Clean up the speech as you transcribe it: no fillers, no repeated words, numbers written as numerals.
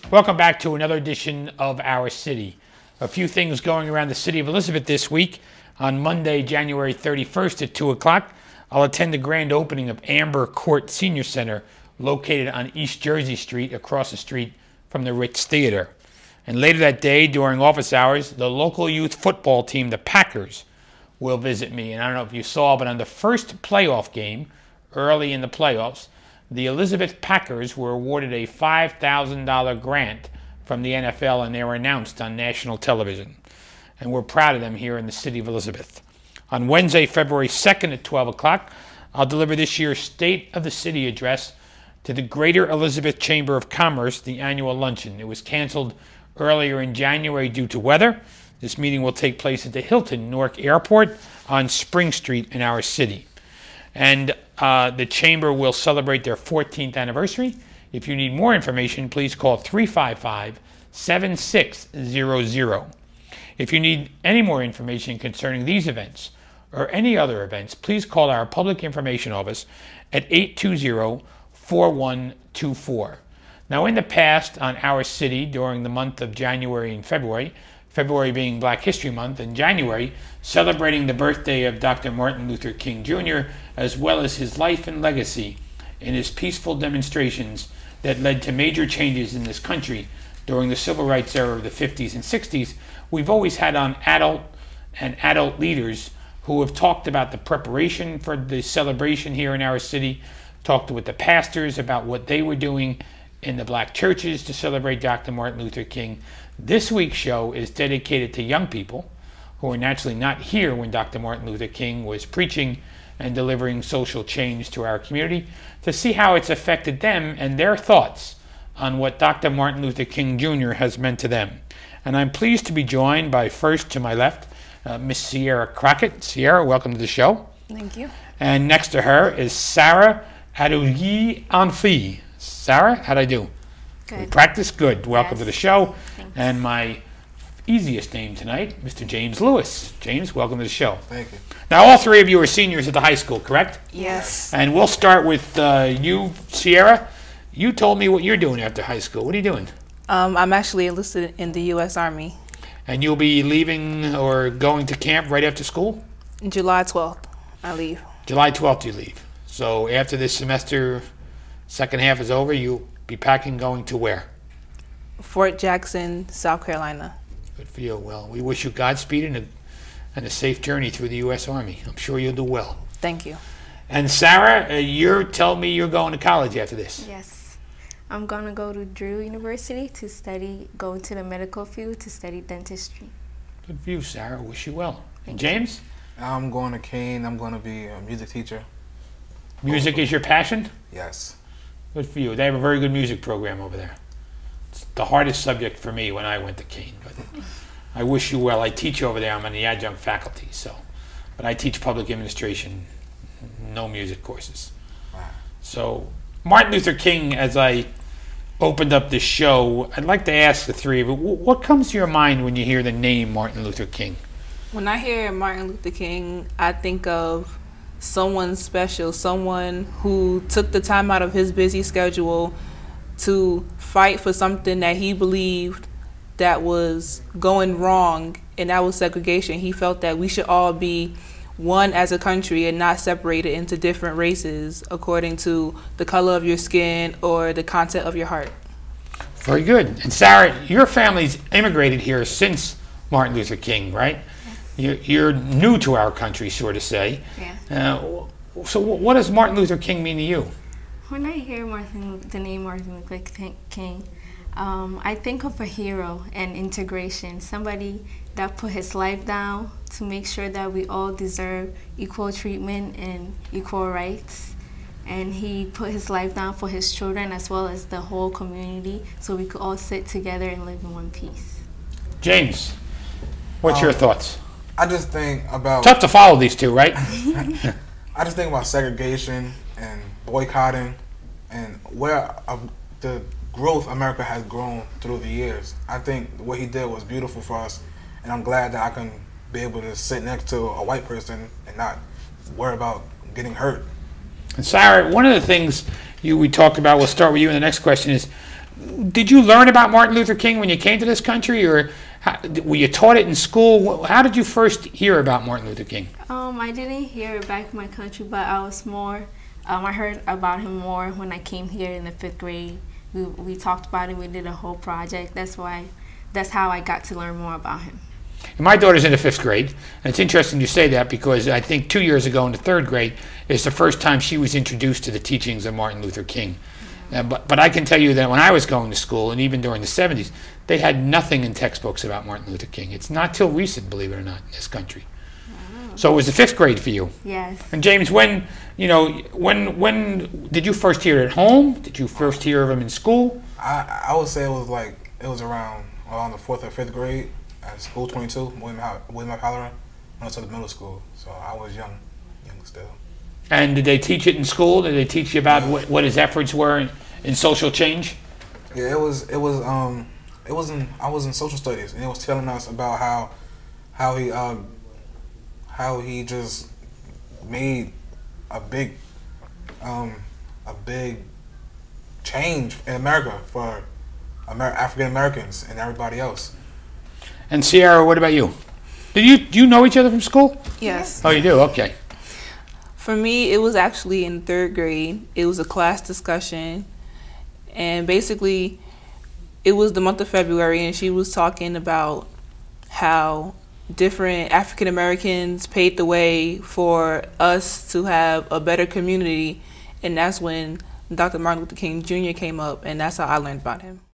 Welcome back to another edition of Our City. A few things going around the city of Elizabeth this week. On Monday, January 31st at 2 o'clock, I'll attend the grand opening of Amber Court Senior Center, located on East Jersey Street, across the street from the Ritz Theater. And later that day, during office hours, the local youth football team, the Packers, will visit me. And I don't know if you saw, but on the first playoff game, early in the playoffs, the Elizabeth Packers were awarded a $5,000 grant from the NFL, and they were announced on national television. And we're proud of them here in the city of Elizabeth. On Wednesday, February 2nd at 12 o'clock, I'll deliver this year's State of the City address to the Greater Elizabeth Chamber of Commerce, the annual luncheon. It was canceled earlier in January due to weather. This meeting will take place at the Hilton Newark Airport on Spring Street in our city. And the Chamber will celebrate their 14th anniversary. If you need more information, please call 355-7600. If you need any more information concerning these events or any other events, please call our Public Information Office at 820-4124. Now, in the past, on our city, during the month of January and February being Black History Month, and January celebrating the birthday of Dr. Martin Luther King Jr., as well as his life and legacy in his peaceful demonstrations that led to major changes in this country during the civil rights era of the 50s and 60s, we've always had on adult leaders who have talked about the preparation for the celebration here in our city, talked with the pastors about what they were doing in the black churches to celebrate Dr. Martin Luther King. This week's show is dedicated to young people who are naturally not here when Dr. Martin Luther King was preaching and delivering social change to our community, to see how it's affected them and their thoughts on what Dr. Martin Luther King Jr. has meant to them. And I'm pleased to be joined by, first to my left, Miss Sierra Crockett. Sierra, welcome to the show. Thank you. And next to her is Sarah Adouyi-Anfi. Sarah, how'd I do? Good. We practice? Good. Welcome Yes. to the show. Thanks. And my easiest name tonight, Mr. James Lewis. James, welcome to the show. Thank you. Now, all three of you are seniors at the high school, correct? Yes. And we'll start with you, Sierra. You told me what you're doing after high school. What are you doing? I'm actually enlisted in the U.S. Army. And you'll be leaving or going to camp right after school? July 12th, I leave. July 12th you leave. So after this semester, second half is over, you'll be packing, going to where? Fort Jackson, South Carolina. Good for you. Well, we wish you Godspeed and a safe journey through the U.S. Army. I'm sure you'll do well. Thank you. And Sarah, you're telling me you're going to college after this. Yes. I'm going to go to Drew University to go into the medical field to study dentistry. Good for you, Sarah. Wish you well. And James? I'm going to Kane. I'm going to be a music teacher. Music is your passion? Yes. Good for you. They have a very good music program over there. It's the hardest subject for me when I went to Kane. But I wish you well. I teach over there. I'm on the adjunct faculty, but I teach public administration, no music courses. Wow. So, Martin Luther King, as I opened up this show, I'd like to ask the three of you, what comes to your mind when you hear the name Martin Luther King? When I hear Martin Luther King, I think of someone special, someone who took the time out of his busy schedule to fight for something that he believed that was going wrong, and that was segregation. He felt that we should all be one as a country and not separated into different races according to the color of your skin or the content of your heart. Very good. And Sarah, your family's immigrated here since Martin Luther King, right? You're new to our country, so to say. Yeah. So what does Martin Luther King mean to you? When I hear the name Martin Luther King, I think of a hero and integration, somebody that put his life down to make sure that we all deserve equal treatment and equal rights. And he put his life down for his children as well as the whole community so we could all sit together and live in one piece. James, what's your thoughts? I just think about... Tough to follow these two, right? I just think about segregation and boycotting and where the growth America has grown through the years. I think what he did was beautiful for us, and I'm glad that I can be able to sit next to a white person and not worry about getting hurt. And Sarah, one of the things we talked about, we'll start with you, and the next question is, did you learn about Martin Luther King when you came to this country, or were you taught it in school? How did you first hear about Martin Luther King? I didn't hear it back in my country, but I was more, I heard about him more when I came here in the 5th grade. We talked about it, we did a whole project. That's how I got to learn more about him. My daughter's in the 5th grade, and it's interesting you say that because I think 2 years ago in the 3rd grade is the first time she was introduced to the teachings of Martin Luther King. But I can tell you that when I was going to school, and even during the 70s, they had nothing in textbooks about Martin Luther King. It's not till recent, believe it or not, in this country. Wow. So it was the 5th grade for you. Yes. And James, when did you first hear it at home? Did you first hear of him in school? I would say it was around the 4th or 5th grade at School 22, William F. Halloran, when I was at the middle school. So I was young still. And did they teach it in school? Did they teach you about what his efforts were in social change? Yeah, I was in social studies, and it was telling us about how he just made a big change in America for African Americans and everybody else. And Sierra, what about you? Do you know each other from school? Yes. Oh, you do? Okay. For me, it was actually in 3rd grade. It was a class discussion, and basically, it was the month of February, and she was talking about how different African Americans paved the way for us to have a better community, and that's when Dr. Martin Luther King Jr. came up, and that's how I learned about him.